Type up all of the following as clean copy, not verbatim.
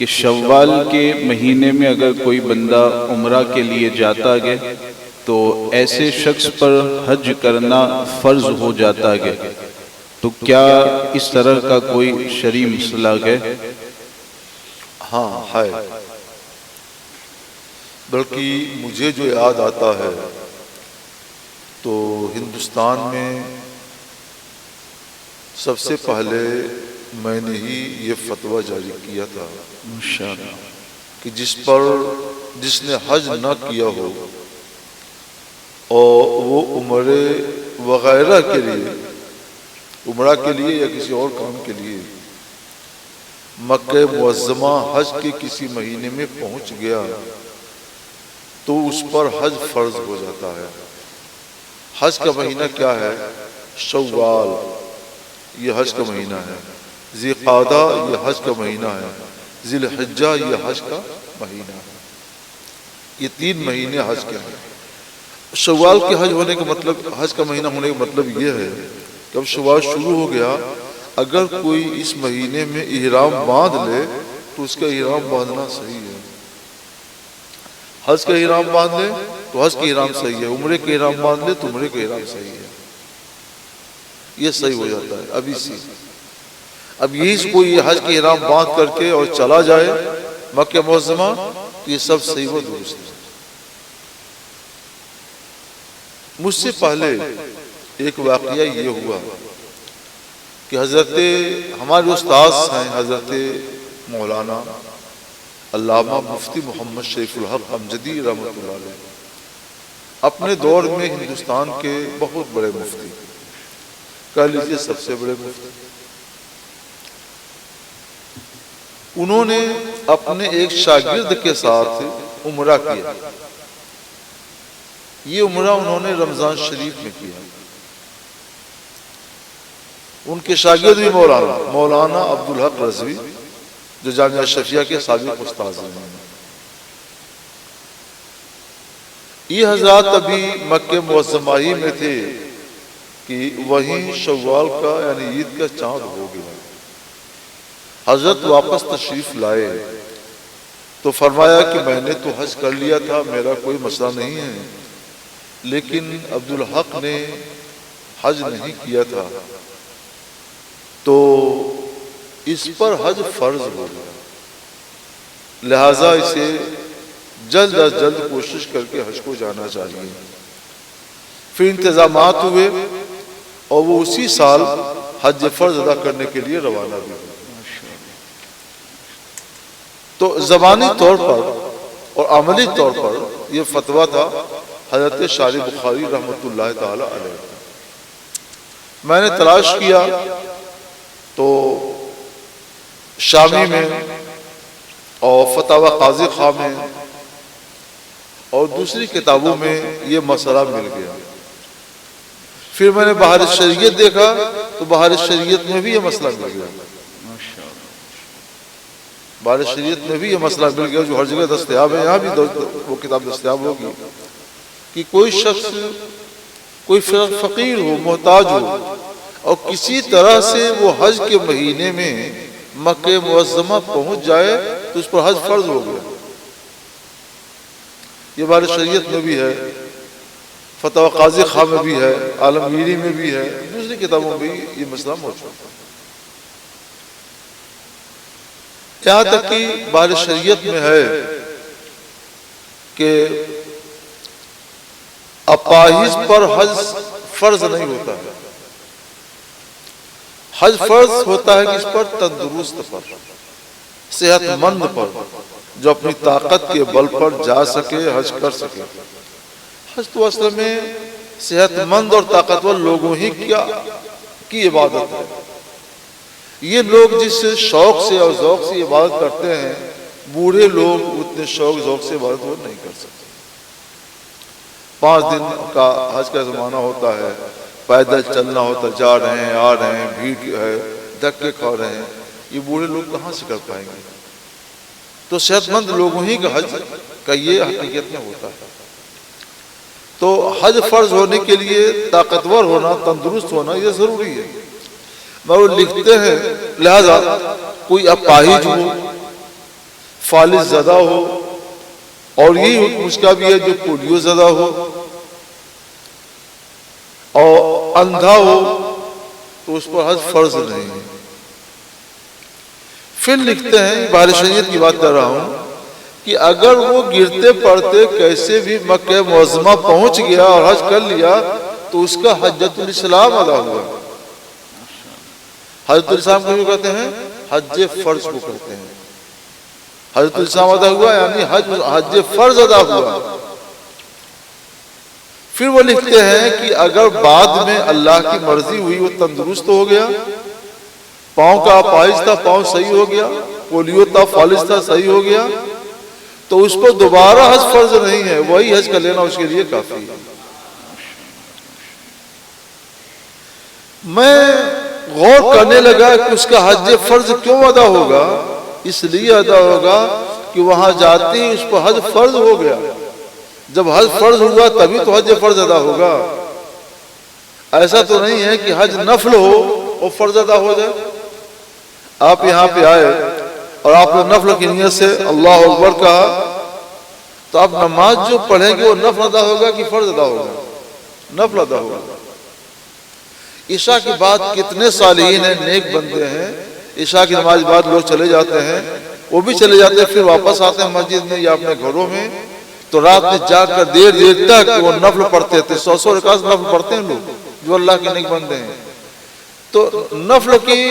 کہ شوال کے مہینے میں اگر کوئی بندہ عمرہ کے لیے جاتا ہے تو ایسے شخص پر حج کرنا فرض ہو جاتا ہے، تو کیا اس طرح کا کوئی شرعی مسئلہ ہے؟ ہاں ہے، بلکہ مجھے جو یاد آتا ہے تو ہندوستان میں سب سے پہلے میں نے ہی یہ فتویٰ جاری کیا تھا کہ جس نے حج نہ کیا ہو اور وہ عمرے وغیرہ کے لیے، عمرہ کے لیے یا کسی اور کام کے لیے مکہ معظمہ حج کے کسی مہینے میں پہنچ گیا تو اس پر حج فرض ہو جاتا ہے۔ حج کا مہینہ کیا ہے؟ شوال، یہ حج کا مہینہ ہے۔ ذی قعدہ، یہ حج کا مہینہ ہے۔ ذی الحجہ، یہ حج کا مہینہ ہے۔ یہ 3 مہینے حج کے ہیں۔ شوال کے حج ہونے کا مطلب، حج کا مہینہ ہونے کا مطلب یہ ہے کہ اب شوال شروع ہو گیا، اگر کوئی اس مہینے میں احرام باندھ لے تو اس کا احرام باندھنا صحیح ہے۔ حج کا احرام باندھ لے تو حج کا احرام صحیح ہے، عمرے کا احرام باندھ لے تو عمرے کا احرام صحیح ہے، یہ صحیح ہو جاتا ہے۔ اب یہی کوئی حج کا احرام باندھ کر کے اور چلا جائے مکہ معظمہ تو یہ سب صحیح و درست ہے۔ مجھ سے پہلے ایک واقعہ یہ ہوا کہ حضرت ہمارے استاذ ہیں حضرت مولانا علامہ مفتی محمد شریف الحق امجدی رحمۃ اللہ علیہ، اپنے دور میں ہندوستان کے بہت بڑے مفتی، کہہ لیجیے سب سے بڑے مفتی، انہوں نے اپنے ایک شاگرد کے ساتھ عمرہ کیا۔ یہ عمرہ انہوں نے رمضان شریف میں کیا۔ ان کے شاگرد بھی مولانا عبدالحق رضوی جو جامعہ اشرفیہ کے سابق استاذ ہیں۔ یہ حضرات ابھی مکہ معظمہ ہی میں تھے کہ وہیں شوال کا یعنی عید کا چاند ہو گیا۔ حضرت واپس تشریف لائے تو فرمایا کہ میں نے تو حج کر لیا تھا، میرا کوئی مسئلہ نہیں ہے، لیکن عبدالحق نے حج نہیں کیا تھا تو اس پر حج فرض ہو گیا، لہذا اسے جلد از جلد کوشش کر کے حج کو جانا چاہیے۔ پھر انتظامات ہوئے اور وہ اسی سال حج فرض ادا کرنے کے لیے روانہ بھی ہوئے۔ تو زبانی طور پر اور عملی طور پر یہ فتویٰ تھا حضرت شارح بخاری رحمۃ اللہ تعالی علیہ۔ میں نے تلاش کیا تو شامی میں اور فتاوی قاضی خواہ میں اور دوسری کتابوں میں یہ مسئلہ مل گیا۔ پھر میں نے بحر شریعت دیکھا تو بحر شریعت میں بھی یہ مسئلہ مل گیا، بحر شریعت میں بھی یہ مسئلہ مل گیا جو ہر جگہ دستیاب ہے، یہاں بھی وہ کتاب دستیاب ہوگی کہ کوئی شخص، کوئی فقیر ہو، محتاج ہو اور کسی طرح سے وہ حج کے مہینے میں مکہ معظمہ پہنچ جائے تو اس پر حج فرض ہو گیا۔ یہ بحر شریعت میں بھی ہے، فتاوی قاضی خواہ میں بھی ہے، عالمگیری میں بھی ہے، دوسری کتابوں میں بھی یہ مسئلہ موجود ہے۔ یہاں تک کہ بحر شریعت میں ہے کہ اپاہج پر حج فرض نہیں ہوتا ہے، حج فرض ہوتا ہے کس پر؟ تندرست پر، صحت مند پر، جو اپنی طاقت کے بل پر جا سکے، حج کر سکے۔ حج تو اصل میں صحت مند اور طاقتور لوگوں ہی کی عبادت ہے۔ یہ لوگ جس شوق سے اور ذوق سے عبادت کرتے ہیں، بوڑھے لوگ اتنے شوق ذوق سے عبادت وہ نہیں کر سکتے۔ 5 دن کا حج کا زمانہ ہوتا ہے، پیدل چلنا ہوتا ہے، جا رہے ہیں آ رہے ہیں، بھیڑ ہے، دھکے کھا رہے ہیں، یہ بوڑھے لوگ کہاں سے کر پائیں گے؟ تو صحت مند لوگوں ہی کا حج کا یہ حقیقت میں ہوتا ہے۔ تو حج فرض ہونے کے لیے طاقتور ہونا، تندرست ہونا یہ ضروری ہے۔ وہ لکھتے ہیں لہذا کوئی اپاہج ہو فالج زدہ ہو، اور یہی حکم اس کا بھی ہے جو پولیو زدہ ہو اور اندھا ہو تو اس پر حج فرض نہیں ہے۔ پھر لکھتے ہیں، بہار شریعت کی بات کر رہا ہوں، کہ اگر وہ گرتے پڑتے کیسے بھی مکہ معظمہ پہنچ گیا اور حج کر لیا تو اس کا حجۃ الاسلام ادا ہوا۔ حجۃ الاسلام کو کہتے ہیں حج فرض کو کہتے ہیں۔ حجۃ الاسلام ادا ہوا یعنی حج فرض ادا ہوا۔ پھر وہ لکھتے ہیں کہ اگر بعد میں اللہ کی مرضی ہوئی وہ تندرست ہو گیا، پاؤں کا اپاہج تھا پاؤں صحیح ہو گیا، پولیو تھا فالج تھا صحیح ہو گیا، تو اس کو دوبارہ حج فرض نہیں ہے، وہی حج کر لینا اس کے لیے کافی ہے۔ میں غور کرنے لگا کہ اس کا حج فرض کیوں ادا ہوگا؟ اس لیے ادا ہوگا کہ وہاں جاتے ہی اس پر حج فرض ہو گیا۔ جب حج فرض ہوا تبھی تو حج فرض ادا ہوگا۔ ایسا تو نہیں ہے کہ حج نفل ہو اور فرض ادا ہو جائے۔ آپ یہاں پہ آئے اور آپ نے نفل کی نیت سے اللہ اکبر کہا تو آپ نماز جو پڑھیں گے وہ نفل ادا ہوگا کہ فرض ادا ہوگا؟ نفل ادا ہوگا۔ عشاء کے بعد کتنے صالحین ہیں، نیک بندے ہیں، عشاء کی نماز بعد لوگ چلے جاتے ہیں، وہ بھی چلے جاتے ہیں، پھر واپس آتے ہیں مسجد میں یا اپنے گھروں میں، تو رات میں جا کر دیر دیر تک وہ نفل پڑھتے تھے، 100 رکعت نفل پڑھتے ہیں لوگ جو اللہ کے نیک بندے ہیں۔ تو نفل کی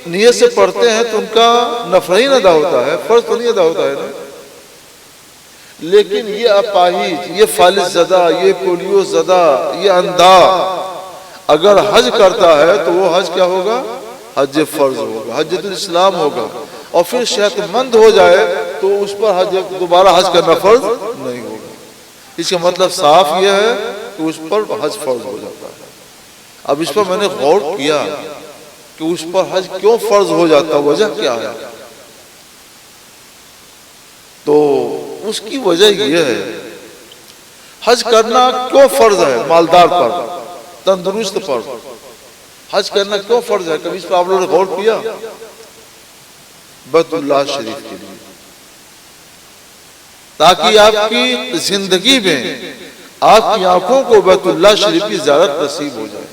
نیت سے پڑھتے ہیں تو ان کا نفل ہی ادا ہوتا ہے، فرض تو نہیں ادا ہوتا ہے نا۔ لیکن یہ اپاہج، یہ فالج زدہ، یہ پولیو زدہ، یہ اندھا اگر حج کرتا ہے تو وہ حج کیا ہوگا؟ حج فرض ہوگا، حجۃ الاسلام ہوگا، اور پھر صحت مند ہو جائے تو اس پر حج دوبارہ حج کرنا فرض نہیں ہوگا۔ اس کا مطلب صاف یہ ہے کہ اس پر حج فرض ہو جاتا ہے۔ اب اس پر میں نے غور کیا کہ اس پر حج کیوں فرض ہو جاتا، وجہ کیا ہے؟ تو اس کی وجہ یہ ہے، حج کرنا کیوں فرض ہے؟ مالدار پر، تندرست پر حج کرنا کیوں فرض ہے؟ کبھی اس پر آپ لوگوں نے غور کیا؟ بیت اللہ شریف کے لیے، تاکہ آپ کی زندگی میں آپ کی آنکھوں کو بیت اللہ شریف کی زیارت نصیب ہو جائے،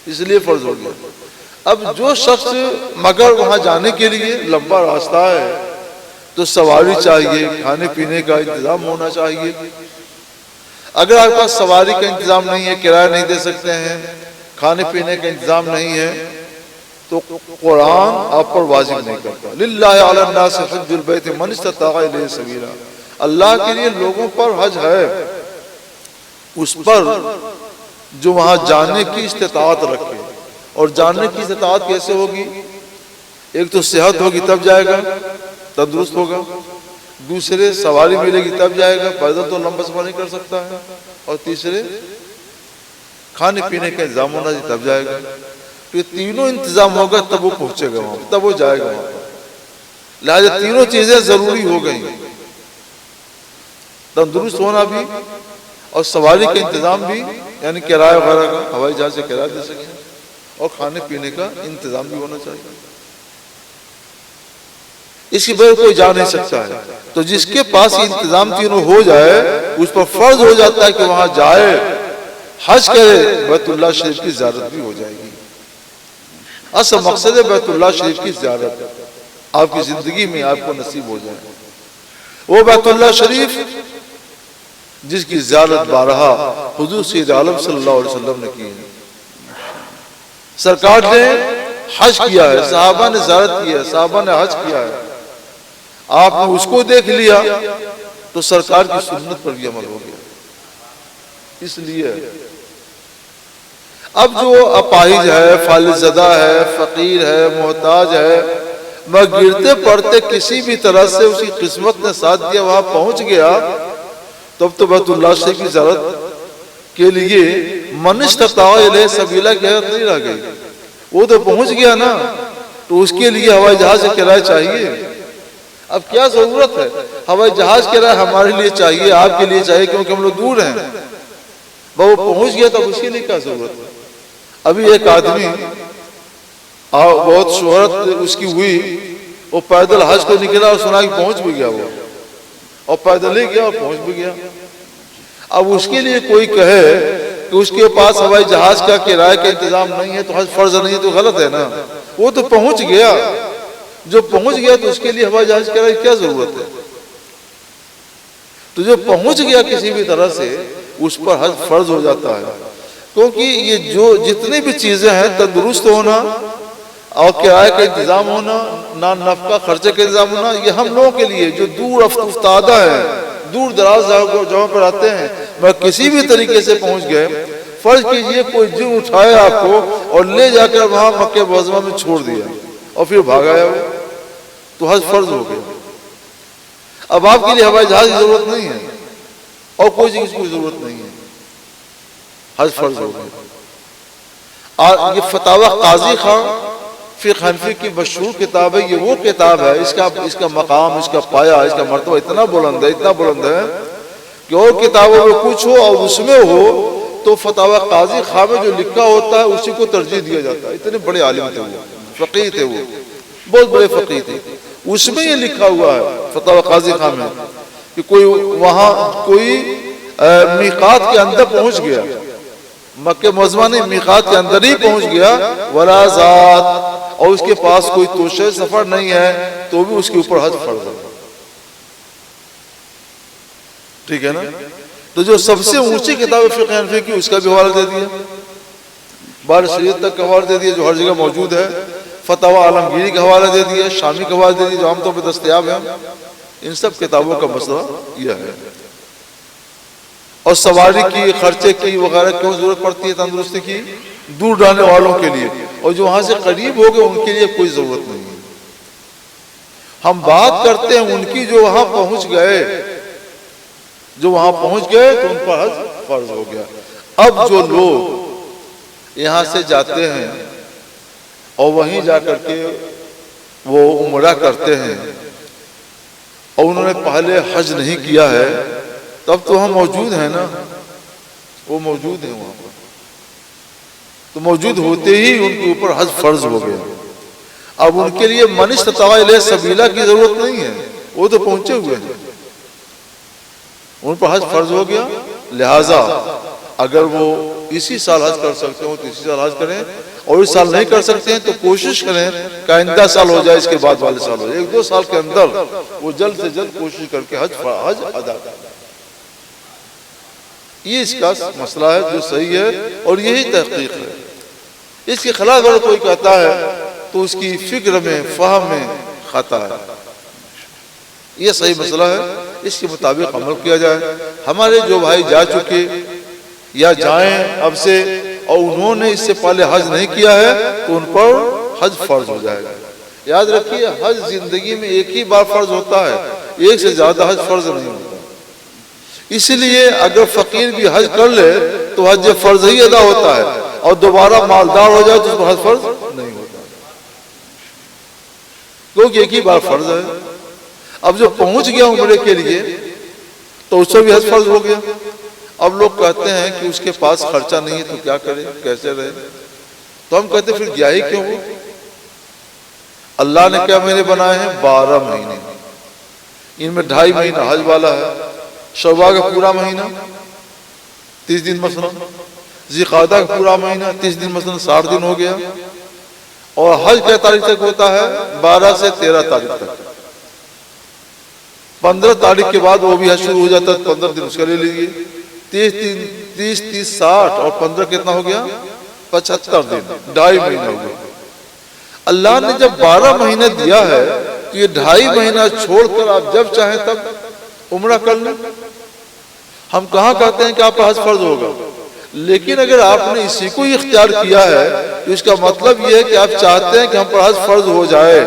اس لیے فرض ہو گیا۔ اب جو شخص مگر وہاں جانے کے لیے لمبا راستہ ہے تو سواری چاہیے، کھانے پینے کا انتظام ہونا چاہیے۔ اگر آپ کے پاس سواری کا انتظام نہیں ہے، کرایہ نہیں دے سکتے ہیں، کھانے پینے کا انتظام نہیں ہے، تو قرآن آپ پر واجب نہیں کرتا۔ للہ علی الناس حج البیت من استطاع الیہ سبیلا، اللہ کے لیے لوگوں پر حج ہے اس پر جو وہاں جانے کی استطاعت رکھے۔ اور جانے کی استطاعت کیسے ہوگی؟ ایک تو صحت ہوگی تب جائے گا، تندرست ہوگا، دوسرے سواری ملے گی تب جائے گا، پیدل تو لمبا سفر نہیں کر سکتا ہے، اور تیسرے کھانے پینے کا انتظام ہونا چاہیے تب جائے گا۔ یہ تینوں انتظام ہوگا تب وہ پہنچے گا وہاں، تب وہ جائے گا وہاں پر۔ لہذا تینوں چیزیں ضروری ہو گئی، تندرست ہونا بھی اور سواری کا انتظام بھی، یعنی کرایہ وغیرہ کا، ہوائی جہاز سے کرایہ دے سکیں، اور کھانے پینے کا انتظام بھی ہونا چاہیے۔ اس کی بغیر کوئی جا نہیں سکتا ہے۔ تو جس کے پاس یہ انتظام تینوں ہو جائے اس پر فرض ہو جاتا ہے کہ وہاں جائے، حج کرے، بیت اللہ شریف کی زیارت بھی ہو جائے گی۔ اصل مقصد ہے بیت اللہ شریف کی زیارت آپ کی زندگی میں آپ کو نصیب ہو جائے۔ وہ بیت اللہ شریف جس کی زیارت بارہا حضور سید عالم صلی اللہ علیہ وسلم نے کی ہے۔ سرکار نے حج کیا ہے، صحابہ نے زیارت کی ہے، صحابہ نے حج کیا ہے، آپ نے اس کو دیکھ لیا تو سرکار کی سنت پر بھی عمل ہو گیا۔ اس لیے اب جو اپاہج ہے، فالج زدہ ہے، فقیر ہے، محتاج ہے، مگر گرتے پڑتے کسی بھی طرح سے اسی قسمت نے ساتھ دیا وہاں پہنچ گیا، تب تو بیت اللہ شریف کی زیارت کے لیے من استطاع الیہ سبیلا کی حیرت نہیں رہ گئی۔ وہ تو پہنچ گیا نا، تو اس کے لیے ہوائی جہاز سے کرایہ چاہیے۔ اب کیا ضرورت ہے؟ ہوائی جہاز کرایہ ہمارے لیے چاہیے، آپ کے لیے چاہیے، کیونکہ ہم لوگ دور ہیں۔ وہ پہنچ گیا تب اس کے لیے کیا ضرورت ہے؟ ابھی ایک آدمی بہت شہرت اس کی ہوئی وہ پیدل حج کو نکلا اور سنا کہ پہنچ بھی گیا وہ، اور پیدل ہی گیا اور پہنچ بھی گیا۔ اب اس کے لیے کوئی کہے کہ اس کے پاس ہوائی جہاز کا کرائے کا انتظام نہیں ہے تو حج فرض نہیں ہے، تو غلط ہے نا۔ وہ تو پہنچ گیا، جو پہنچ گیا تو اس کے لیے ہوائی جہاز کرائے کی کیا ضرورت ہے؟ تو جو پہنچ گیا کسی بھی طرح سے اس پر حج فرض ہو جاتا ہے، کیونکہ یہ جو جتنی بھی چیزیں ہیں تندرست ہونا اور کرائے کا انتظام ہونا، نفقہ خرچے کا انتظام ہونا، یہ ہم لوگوں کے لیے جو دور افتادہ ہیں، دور دراز جگہوں پر آتے ہیں، میں کسی بھی طریقے سے پہنچ گئے، فرض کیجئے کوئی جن اٹھایا آپ کو اور لے جا کر وہاں مکہ معظمہ میں چھوڑ دیا اور پھر بھاگایا وہ، تو حج فرض ہو گیا۔ اب آپ کے لیے ہوائی جہاز کی ضرورت نہیں ہے اور کوئی چیز کی ضرورت نہیں ہے، حج فرض ہو گیا۔ اور یہ فتاوی قاضی خان فقہ حنفی کی مشہور کتاب ہے، یہ وہ کتاب ہے، اس کا مقام، اس کا پایہ، اس کا مرتبہ اتنا بلند ہے، اتنا بلند ہے کہ اور کتابوں میں کچھ ہو اور اس میں ہو تو فتاوی قاضی خان میں جو لکھا ہوتا ہے اسی کو ترجیح دیا جاتا ہے۔ اتنے بڑے عالم تھے وہ، فقیہ تھے، وہ بہت بڑے فقیہ تھے۔ اس میں یہ لکھا ہوا ہے فتاوی قاضی خان میں کہ کوئی وہاں کوئی میقات کے اندر پہنچ گیا، مکہ معظمہ نے میقات کے اندر ہی پہنچ گیا، ولا ذات، اور اس کے پاس کوئی توشہ سفر نہیں ہے تو بھی اس کے اوپر حج فرض ہے۔ ٹھیک ہے نا؟ تو جو سب سے اونچی کتاب فقہ حنفی کی اس کا بھی حوالہ دے دیا، بار شریعت تک کا حوالہ دے دیا جو ہر جگہ موجود ہے، فتاوی عالمگیری کا حوالہ دے دیا، شامی کا حوالہ دے دیا جو عام طور پہ دستیاب ہیں۔ ان سب کتابوں کا مسئلہ یہ ہے۔ اور سواری کی، خرچے کی وغیرہ کیوں ضرورت پڑتی ہے تندرستی کی؟ دور جانے والوں کے لیے، اور جو وہاں سے قریب ہو گئے ان کے لیے کوئی ضرورت نہیں ہے۔ ہم بات کرتے ہیں ان کی جو وہاں پہنچ گئے، جو وہاں پہنچ گئے تو ان پر حج فرض ہو گیا۔ اب جو لوگ یہاں سے جاتے ہیں اور وہیں جا کر کے وہ عمرہ کرتے ہیں اور انہوں نے پہلے حج نہیں کیا ہے، تب تو ہم موجود ہیں نا، وہ موجود ہیں وہاں پر، تو موجود ہوتے ہی ان کے اوپر حج فرض ہو گیا۔ اب ان کے لیے من استطاع الیہ سبیلا کی ضرورت نہیں ہے، وہ تو پہنچے ہوئے ہیں، ان پر حج فرض ہو گیا۔ لہٰذا اگر وہ اسی سال حج کر سکتے ہو تو اسی سال حج کریں، اور اس سال نہیں کر سکتے ہیں تو کوشش کریں کہ آئندہ سال ہو جائے، اس کے بعد والے سال ہو جائے، 1-2 سال کے اندر وہ جلد سے جلد کوشش کر کے حج ادا کریں۔ یہ اس کا مسئلہ ہے جو صحیح ہے اور یہی تحقیق ہے۔ اس کے خلاف اگر کوئی کہتا ہے تو اس کی فکر میں، فہم میں خطا ہے۔ یہ صحیح مسئلہ ہے، اس کے مطابق عمل کیا جائے۔ ہمارے جو بھائی جا چکے یا جائیں اب سے اور انہوں نے اس سے پہلے حج نہیں کیا ہے تو ان پر حج فرض ہو جائے گا۔ یاد رکھیے حج زندگی میں ایک ہی بار فرض ہوتا ہے، ایک سے زیادہ حج فرض نہیں ہوتا۔ اس لیے اگر فقیر بھی حج کر لے تو حج فرض ہی ادا ہوتا ہے، اور دوبارہ مالدار ہو جائے تو اس پر حج فرض نہیں ہوتا، کیونکہ ایک ہی بار فرض ہے۔ اب جو پہنچ گیا عمرے کے لیے تو اس سے بھی حج فرض ہو گیا۔ اب لوگ کہتے ہیں کہ اس کے پاس خرچہ نہیں ہے تو کیا کرے، کیسے رہے؟ تو ہم کہتے ہیں پھر گیا ہی کیوں ہو؟ اللہ نے کیا مہینے بنائے ہیں؟ 12 مہینے، ان میں 2.5 مہینہ حج والا ہے، شوال کا پورا مہینہ 30 دن مثلا، ذی القعدہ کا پورا مہینہ 30 دن مثلا 60 دن ہو گیا، اور حج کیا تاریخ تک ہوتا ہے؟ 12 سے 13 تاریخ تک۔ 15 تاریخ کے بعد وہ بھی حج شروع ہو جاتا ہے، 15 دن اس کا لے لیجیے، 30 60 اور 15 کتنا ہو گیا؟ 75 دن، 2.5 مہینہ ہو گیا۔ اللہ نے جب 12 مہینہ دیا ہے تو یہ 2.5 مہینہ چھوڑ کر آپ جب چاہیں تب عمرہ کر لیں۔ ہم کہاں کہتے ہیں کہ آپ پر حج فرض ہوگا؟ لیکن اگر آپ نے اسی کو ہی اختیار کیا ہے تو اس کا مطلب یہ ہے کہ آپ چاہتے ہیں کہ ہم پر حج فرض ہو جائے۔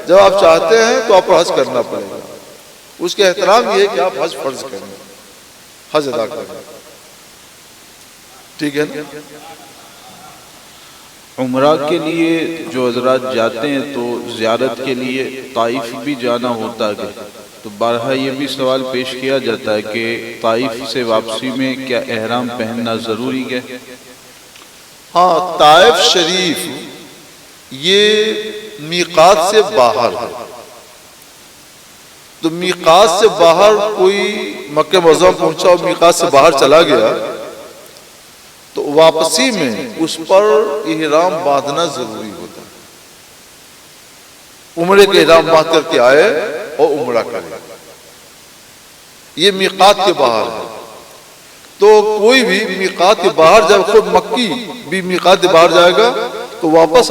جب آپ چاہتے ہیں تو آپ پر حج کرنا پڑے گا، اس کے احترام یہ ہے کہ آپ حج فرض کریں، حج ادا کریں۔ ٹھیک ہے نا؟ عمرہ کے لیے جو حضرات جاتے ہیں تو زیارت کے لیے طائف بھی جانا ہوتا ہے، تو بارہا یہ بھی سوال پیش کیا جاتا ہے کہ طائف سے واپسی میں کیا احرام پہننا ضروری ہے؟ ہاں، طائف شریف یہ میقات سے باہر ہے، تو میقات سے باہر کوئی مکہ معظمہ پہنچا اور میقات سے باہر چلا گیا تو واپسی میں اس پر احرام باندھنا ضروری ہوتا ہے۔ عمرے کے احرام باندھ کر کے آئے اور عمرہ کرے، یہ میقات کے باہر ہے۔ تو کوئی بھی میقات کے باہر جب خود مکی بھی میقات کے باہر جائے گا تو واپس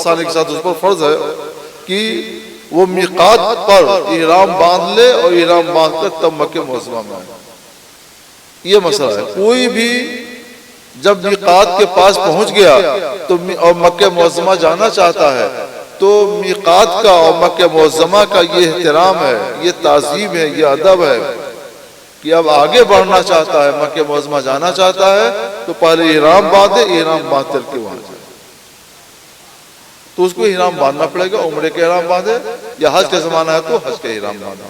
آنے کے ساتھ اس پر فرض ہے کہ وہ میقات پر احرام باندھ لے اور احرام باندھ کر تب مکہ معظمہ میں آئے۔ یہ مسئلہ ہے، کوئی بھی جب میقات کے پاس پہنچ گیا تو اور مکہ معظمہ جانا چاہتا ہے تو میقات کا اور مکہ معظمہ کا یہ احترام ہے، یہ تعظیم ہے، یہ ادب ہے کہ اب آگے بڑھنا چاہتا ہے، مکہ معظمہ جانا چاہتا ہے تو پہلے احرام باندھے، احرام باندھ کر کے وہاں جائے۔ تو اس کو احرام باندھنا پڑے گا، عمرے کے احرام باندھے یا حج کا زمانہ ہے تو حج کا احرام باندھے۔